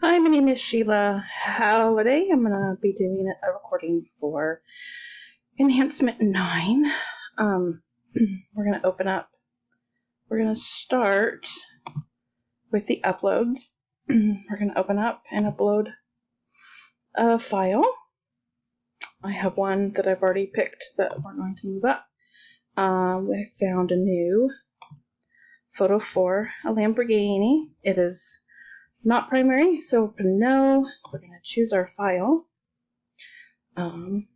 Hi, my name is Sheila Halliday. I'm going to be doing a recording for Enhancement 9. We're going to open up. We're going to start with the uploads. We're going to open up and upload a file. I have one that I've already picked that we're going to move up. I found a new photo for a Lamborghini. It is not primary, so we're going to know. We're going to choose our file. I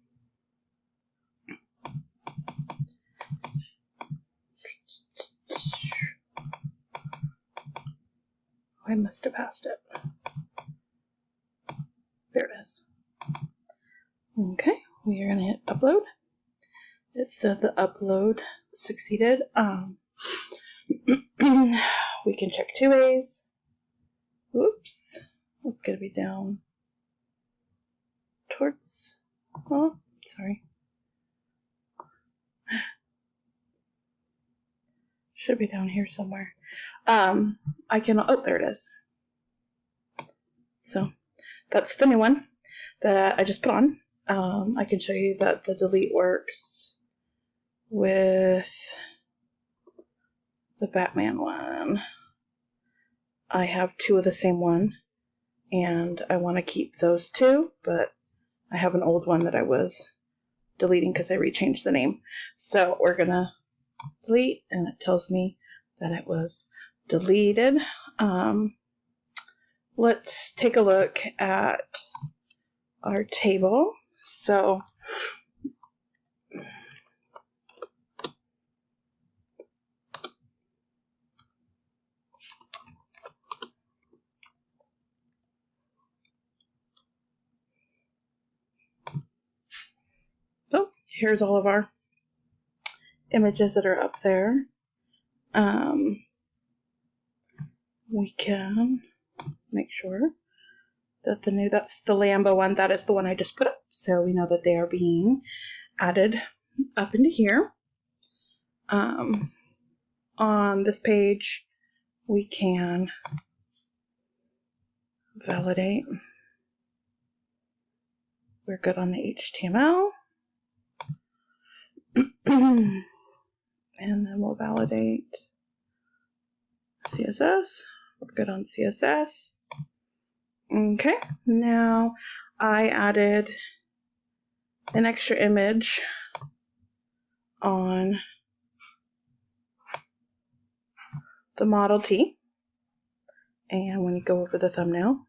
must have passed it. There it is. Okay, we are going to hit upload. It said the upload succeeded. We can check two ways. Oops, it's going to be down towards, oh, sorry. Should be down here somewhere. I can, oh, there it is. So that's the new one that I just put on. I can show you that the delete works with the Batman one. I have two of the same one, and I want to keep those two, but I have an old one that I was deleting because I rechanged the name. So we're going to delete, and it tells me that it was deleted. Let's take a look at our table. So here's all of our images that are up there. We can make sure that that's the Lambo one, that is the one I just put up. So we know that they are being added up into here. On this page, we can validate. We're good on the HTML. And then we'll validate CSS. We're good on CSS. Okay, now I added an extra image on the Model T. And when you go over the thumbnail,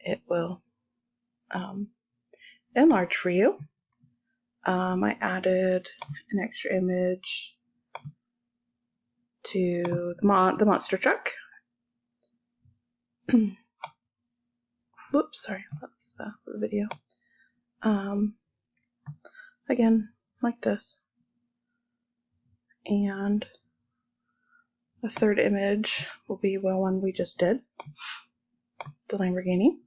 it will enlarge for you. I added an extra image to the monster truck. Whoops, sorry, that's the video. Again, like this. And the third image will be the one we just did, the Lamborghini.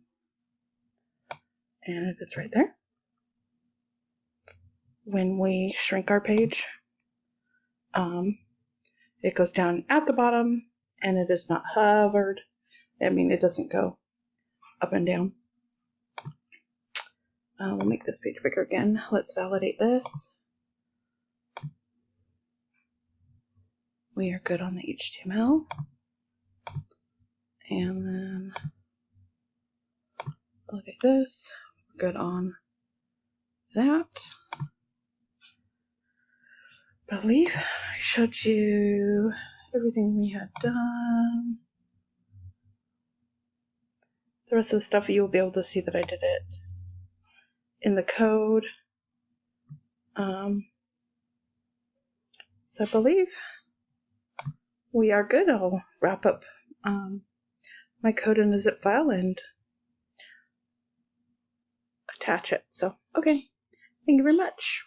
And it's right there. When we shrink our page, it goes down at the bottom, and it is not hovered. I mean, it doesn't go up and down. We'll make this page bigger again. Let's validate this. We are good on the HTML. And then validate this. We're good on that. I believe I showed you everything we had done. The rest of the stuff you will be able to see that I did it in the code. So I believe we are good. I'll wrap up my code in a zip file and attach it. So, okay. Thank you very much.